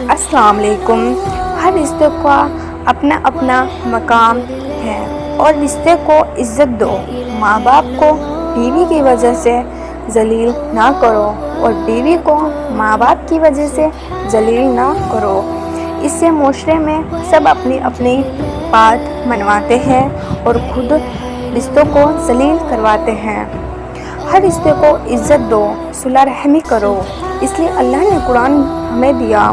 السلام علیکم۔ ہر رشتے کا اپنا اپنا مقام ہے اور رشتے کو عزت دو۔ ماں باپ کو بیوی کی وجہ سے ذلیل نہ کرو اور بیوی کو ماں باپ کی وجہ سے ذلیل نہ کرو۔ اس سے معاشرے میں سب اپنی اپنی بات منواتے ہیں اور خود رشتوں کو ذلیل کرواتے ہیں۔ ہر رشتے کو عزت دو، صلح رحمی کرو۔ اس لیے اللہ نے قرآن ہمیں دیا،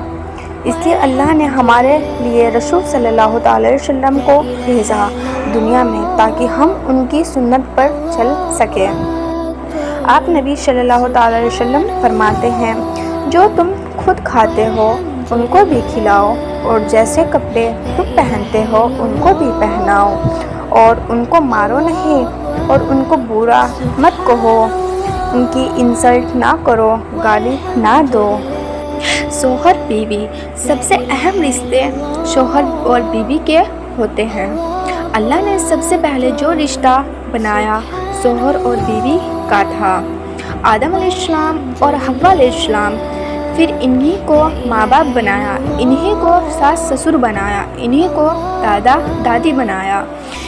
اس لیے اللہ نے ہمارے لیے رسول صلی اللہ علیہ وسلم کو بھیجا دنیا میں تاکہ ہم ان کی سنت پر چل سکیں۔ آپ نبی صلی اللہ علیہ وسلم فرماتے ہیں، جو تم خود کھاتے ہو ان کو بھی کھلاؤ اور جیسے کپڑے تم پہنتے ہو ان کو بھی پہناؤ، اور ان کو مارو نہیں اور ان کو برا مت کہو، ان کی انسلٹ نہ کرو، گالی نہ دو۔ شوہر بیوی، سب سے اہم رشتے شوہر اور بیوی کے ہوتے ہیں۔ اللہ نے سب سے پہلے جو رشتہ بنایا شوہر اور بیوی کا تھا، آدم علیہ السلام اور حوا علیہ السلام۔ پھر انہی کو ماں باپ بنایا، انہی کو ساس سسر بنایا، انہی کو دادا دادی بنایا،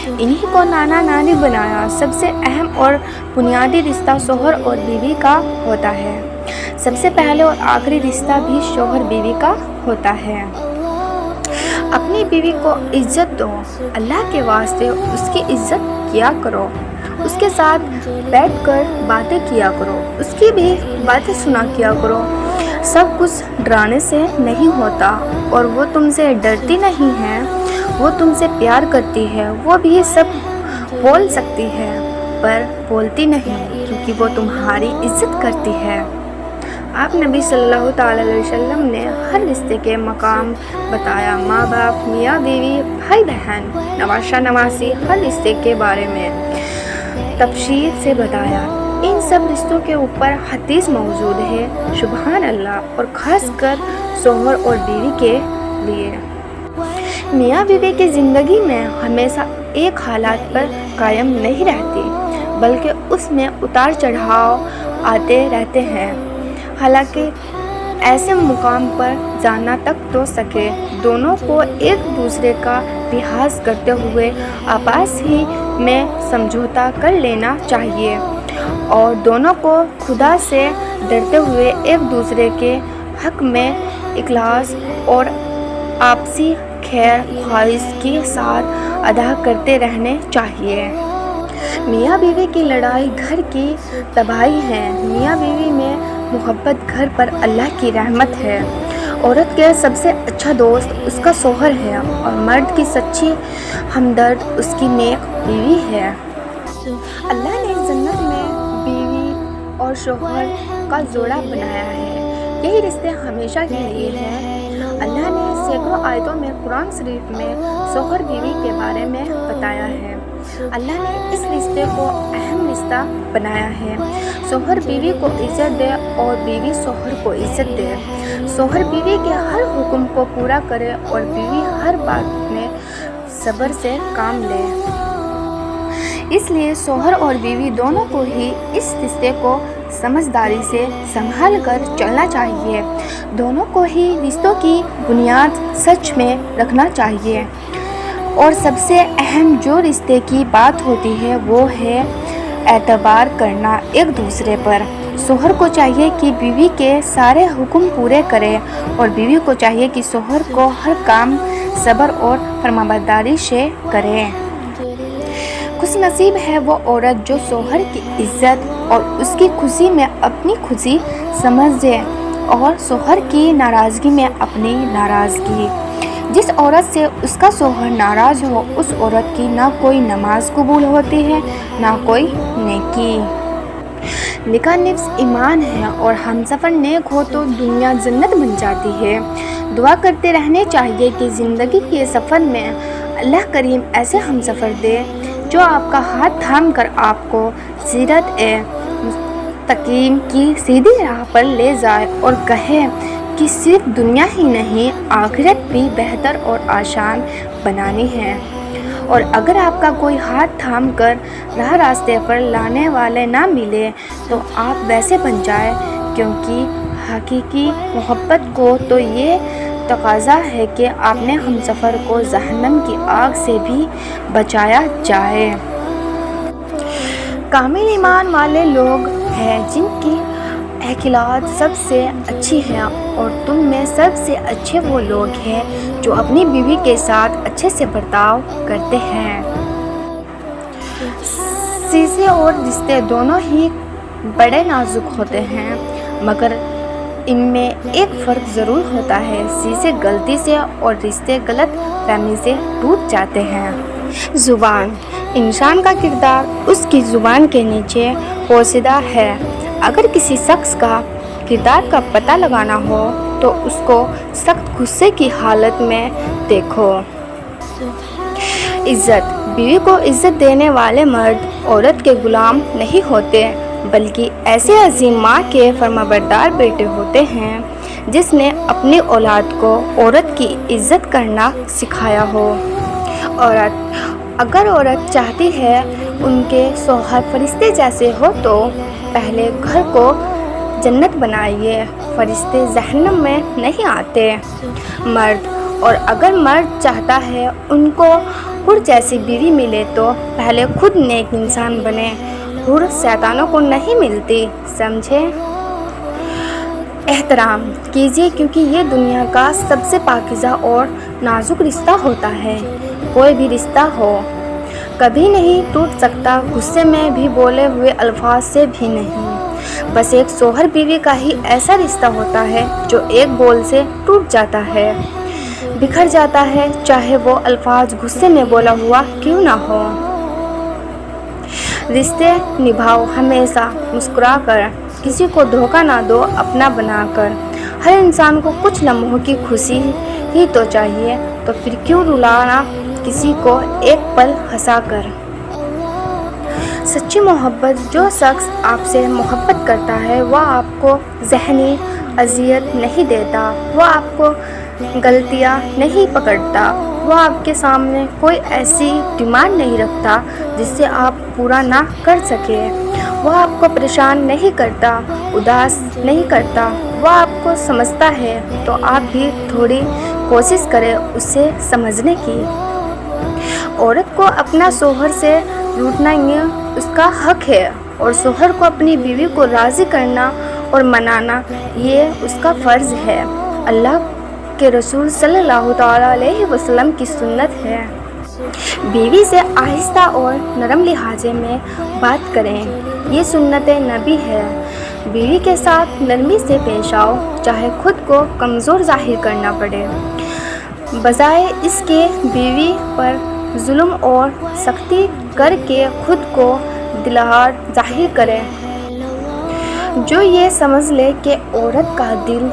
انہی کو نانا نانی بنایا۔ سب سے اہم اور بنیادی رشتہ شوہر اور بیوی کا ہوتا ہے۔ سب سے پہلے اور آخری رشتہ بھی شوہر بیوی کا ہوتا ہے۔ اپنی بیوی کو عزت دو، اللہ کے واسطے اس کی عزت کیا کرو، اس کے ساتھ بیٹھ کر باتیں کیا کرو، اس کی بھی باتیں سنا کیا کرو۔ سب کچھ ڈرانے سے نہیں ہوتا اور وہ تم سے ڈرتی نہیں ہے، وہ تم سے پیار کرتی ہے۔ وہ بھی سب بول سکتی ہے پر بولتی نہیں کیونکہ وہ تمہاری عزت کرتی ہے۔ آپ نبی صلی اللہ علیہ وسلم نے ہر رشتے کے مقام بتایا، ماں باپ، میاں بیوی، بھائی بہن، نواسہ نواسی، ہر رشتے کے بارے میں تفصیل سے بتایا۔ ان سب رشتوں کے اوپر حدیث موجود ہے، سبحان اللہ، اور خاص کر شوہر اور بیوی کے لیے۔ میاں بیوی کی زندگی میں ہمیشہ ایک حالت پر قائم نہیں رہتی بلکہ اس میں اتار چڑھاؤ آتے رہتے ہیں۔ حالانکہ ایسے مقام پر جانا تک تو سکے، دونوں کو ایک دوسرے کا لحاظ کرتے ہوئے آپس ہی میں سمجھوتا کر لینا چاہیے اور دونوں کو خدا سے ڈرتے ہوئے ایک دوسرے کے حق میں اخلاص اور آپسی خیر خواہش کے ساتھ ادا کرتے رہنے چاہیے۔ میاں بیوی کی لڑائی گھر کی تباہی ہے۔ میاں بیوی میں محبت گھر پر اللہ کی رحمت ہے۔ عورت کے سب سے اچھا دوست اس کا شوہر ہے اور مرد کی سچی ہمدرد اس کی نیک بیوی ہے۔ اللہ نے جنت میں بیوی اور شوہر کا جوڑا بنایا ہے، یہی رشتے ہمیشہ کے لیے ہیں۔ اللہ نے سینکڑوں آیتوں میں قرآن شریف میں شوہر بیوی کے بارے میں بتایا ہے۔ اللہ نے اس رشتے کو اہم رشتہ بنایا ہے۔ شوہر بیوی کو عزت دے اور بیوی شوہر کو عزت دے۔ شوہر بیوی کے ہر حکم کو پورا کرے اور بیوی ہر بات میں صبر سے کام لے۔ اس لیے شوہر اور بیوی دونوں کو ہی اس رشتے کو سمجھداری سے سنبھال کر چلنا چاہیے۔ دونوں کو ہی رشتوں کی بنیاد سچ میں رکھنا چاہیے۔ اور سب سے اہم جو رشتے کی بات ہوتی ہے وہ ہے اعتبار کرنا ایک دوسرے پر۔ شوہر کو چاہیے کہ بیوی کے سارے حکم پورے کرے اور بیوی کو چاہیے کہ شوہر کو ہر کام صبر اور فرمانبرداری سے کرے۔ خوش نصیب ہے وہ عورت جو شوہر کی عزت اور اس کی خوشی میں اپنی خوشی سمجھے اور شوہر کی ناراضگی میں اپنی ناراضگی۔ جس عورت سے اس کا شوہر ناراض ہو، اس عورت کی نہ کوئی نماز قبول ہوتی ہے نہ کوئی نیکی۔ نکاح نصف ایمان ہے اور ہمسفر نیک ہو تو دنیا جنت بن جاتی ہے۔ دعا کرتے رہنے چاہیے کہ زندگی کے سفر میں اللہ کریم ایسے ہمسفر دے جو آپ کا ہاتھ تھام کر آپ کو صراط مستقیم کی سیدھی راہ پر لے جائے اور کہے کہ صرف دنیا ہی نہیں آخرت بھی بہتر اور آسان بنانی ہے۔ اور اگر آپ کا کوئی ہاتھ تھام کر راہ راستے پر لانے والے نہ ملے تو آپ ویسے بن جائیں، کیونکہ حقیقی محبت کو تو یہ تقاضا ہے کہ اپنے ہمسفر کو جہنم کی آگ سے بھی بچایا جائے۔ کامل ایمان والے لوگ ہیں جن کی اخلاق سب سے اچھی ہے، اور تم میں سب سے اچھے وہ لوگ ہیں جو اپنی بیوی کے ساتھ اچھے سے برتاؤ کرتے ہیں۔ شیشے اور رشتے دونوں ہی بڑے نازک ہوتے ہیں، مگر ان میں ایک فرق ضرور ہوتا ہے، شیشے غلطی سے اور رشتے غلط فہمی سے ٹوٹ جاتے ہیں۔ زبان۔ انسان کا کردار اس کی زبان کے نیچے پوشیدہ ہے۔ اگر کسی شخص کا کردار کا پتہ لگانا ہو تو اس کو سخت غصے کی حالت میں دیکھو۔ عزت۔ بیوی کو عزت دینے والے مرد عورت کے غلام نہیں ہوتے، بلکہ ایسے عظیم ماں کے فرمانبردار بیٹے ہوتے ہیں جس نے اپنی اولاد کو عورت کی عزت کرنا سکھایا ہو۔ اگر عورت چاہتی ہے ان کے شوہر فرشتے جیسے ہو تو پہلے گھر کو جنت بنائیے، فرشتے جہنم میں نہیں آتے۔ مرد۔ اور اگر مرد چاہتا ہے ان کو حور جیسی بیوی ملے تو پہلے خود نیک انسان بنے، حور شیطانوں کو نہیں ملتی، سمجھے؟ احترام کیجیے کیونکہ یہ دنیا کا سب سے پاکیزہ اور نازک رشتہ ہوتا ہے۔ کوئی بھی رشتہ ہو کبھی نہیں ٹوٹ سکتا، غصے میں بھی، بولے ہوئے الفاظ سے بھی نہیں۔ بس ایک شوہر بیوی کا ہی ایسا رشتہ ہوتا ہے جو ایک بول سے ٹوٹ جاتا ہے، بکھر جاتا ہے، چاہے وہ الفاظ غصے میں بولا ہوا کیوں نہ ہو۔ رشتے نبھاؤ ہمیشہ مسکرا کر، کسی کو دھوکہ نہ دو اپنا بنا کر۔ ہر انسان کو کچھ لمحوں کی خوشی ہی تو چاہیے، تو پھر کیوں رلانا کسی کو ایک پل ہنسا کر۔ سچی محبت۔ جو شخص آپ سے محبت کرتا ہے وہ آپ کو ذہنی اذیت نہیں دیتا، وہ آپ کو غلطیاں نہیں پکڑتا، وہ آپ کے سامنے کوئی ایسی ڈیمانڈ نہیں رکھتا جس سے آپ پورا نہ کر سکے، وہ آپ کو پریشان نہیں کرتا، اداس نہیں کرتا، وہ آپ کو سمجھتا ہے تو آپ بھی تھوڑی کوشش کریں اسے سمجھنے کی۔ عورت کو اپنا شوہر سے روٹنا یہ اس کا حق ہے، اور شوہر کو اپنی بیوی کو راضی کرنا اور منانا یہ اس کا فرض ہے۔ اللہ کے رسول صلی اللہ تعالیٰ علیہ وسلم کی سنت ہے۔ بیوی سے آہستہ اور نرم لہجے میں بات کریں، یہ سنت نبی ہے۔ بیوی کے ساتھ نرمی سے پیش آؤ، چاہے خود کو کمزور ظاہر کرنا پڑے، بجائے اس کے بیوی پر ظلم اور سختی کر کے خود کو دلہار ظاہر کرے۔ جو یہ سمجھ لے کہ عورت کا دل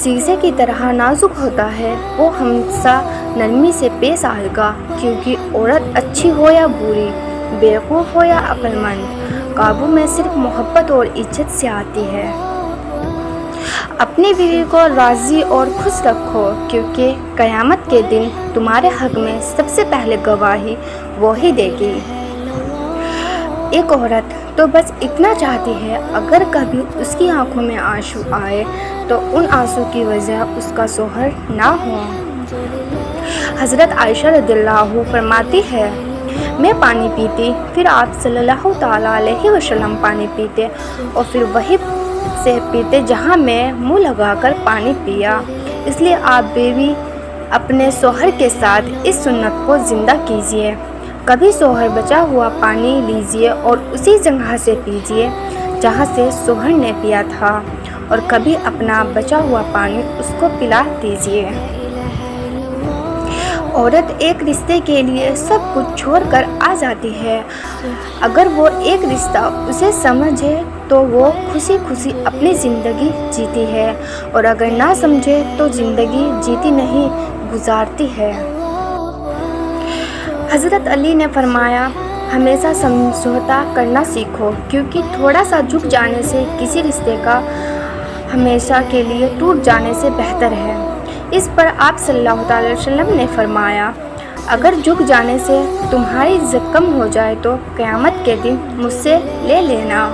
شیشے کی طرح نازک ہوتا ہے وہ ہمیشہ نرمی سے پیش آئے گا، کیونکہ عورت اچھی ہو یا بری، بیوقوف ہو یا عقل مند، قابو میں صرف محبت اور عزت سے آتی ہے۔ اپنی بیوی کو راضی اور خوش رکھو، کیونکہ قیامت کے دن تمہارے حق میں سب سے پہلے گواہی وہی دے گی۔ ایک عورت تو بس اتنا چاہتی ہے اگر کبھی اس کی آنکھوں میں آنسو آئے تو ان آنسو کی وجہ اس کا شوہر نہ ہو۔ حضرت عائشہ رضی اللہ عنہا فرماتی ہے، میں پانی پیتی، پھر آپ صلی اللہ تعالیٰ علیہ وسلم پانی پیتے اور پھر وہی سے پیتے جہاں میں منہ لگا کر پانی پیا۔ اس لیے آپ بیوی اپنے شوہر کے ساتھ اس سنت کو زندہ کیجیے، کبھی شوہر بچا ہوا پانی لیجیے اور اسی جگہ سے پیجیے جہاں سے شوہر نے پیا تھا، اور کبھی اپنا بچا ہوا پانی اس کو پلا دیجیے۔ عورت ایک رشتے کے لیے سب کچھ چھوڑ کر آ جاتی ہے، اگر وہ ایک رشتہ اسے سمجھے تو وہ خوشی خوشی اپنی زندگی جیتی ہے، اور اگر نہ سمجھے تو زندگی جیتی نہیں گزارتی ہے۔ حضرت علی نے فرمایا، ہمیشہ سمجھوتا کرنا سیکھو، کیونکہ تھوڑا سا جھک جانے سے کسی رشتے کا ہمیشہ کے لیے ٹوٹ جانے سے بہتر ہے۔ اس پر آپ صلی اللہ تعالی وسلم نے فرمایا، اگر جھک جانے سے تمہاری عزت کم ہو جائے تو قیامت کے دن مجھ سے لے لینا۔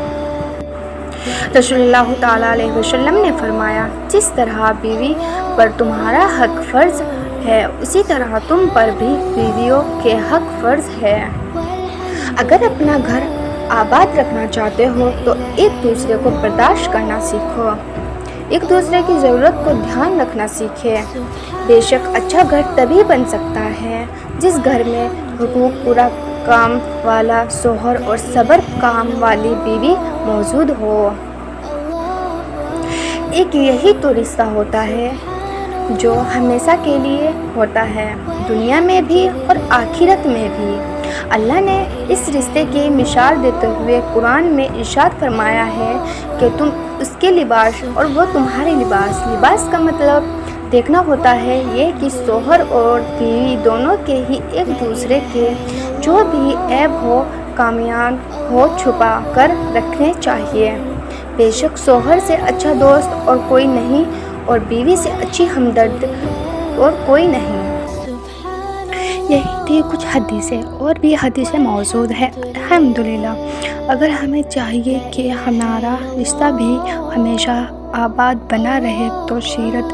رسول اللہ تعالیٰ علیہ وسلم نے فرمایا، جس طرح بیوی پر تمہارا حق فرض ہے اسی طرح تم پر بھی بیویوں کے حق فرض ہے۔ اگر اپنا گھر آباد رکھنا چاہتے ہو تو ایک دوسرے کو برداشت کرنا سیکھو، ایک دوسرے کی ضرورت کو دھیان رکھنا سیکھے۔ بے شک اچھا گھر تبھی بن سکتا ہے جس گھر میں حقوق پورا کام والا شوہر اور صبر کام والی بیوی موجود ہو۔ ایک یہی تو رشتہ ہوتا ہے جو ہمیشہ کے لیے ہوتا ہے، دنیا میں بھی اور آخرت میں بھی۔ اللہ نے اس رشتے کی مثال دیتے ہوئے قرآن میں ارشاد فرمایا ہے کہ تم اس کے لباس اور وہ تمہارے لباس۔ لباس کا مطلب دیکھنا ہوتا ہے یہ کہ شوہر اور بیوی دونوں کے ہی ایک دوسرے کے جو بھی عیب ہو خامیاں ہو چھپا کر رکھنے چاہیے۔ بے شک شوہر سے اچھا دوست اور کوئی نہیں اور بیوی سے اچھی ہمدرد اور کوئی نہیں۔ یہی تھی کچھ حدیثیں، اور بھی حدیثیں موجود ہیں الحمدللہ۔ اگر ہمیں چاہیے کہ ہمارا رشتہ بھی ہمیشہ آباد بنا رہے تو سیرت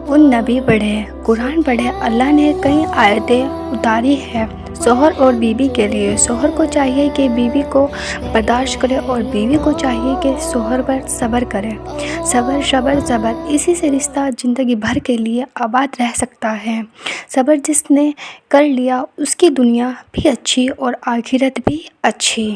النبی پڑھے، قرآن پڑھے۔ اللہ نے کئی آیتیں اتاری ہیں شوہر اور بیوی کے لیے۔ شوہر کو چاہیے کہ بیوی کو برداشت کرے اور بیوی کو چاہیے کہ شوہر پر صبر کرے۔ صبر صبر صبر، اسی سے رشتہ زندگی بھر کے لیے آباد رہ سکتا ہے۔ صبر جس نے کر لیا اس کی دنیا بھی اچھی اور آخرت بھی اچھی۔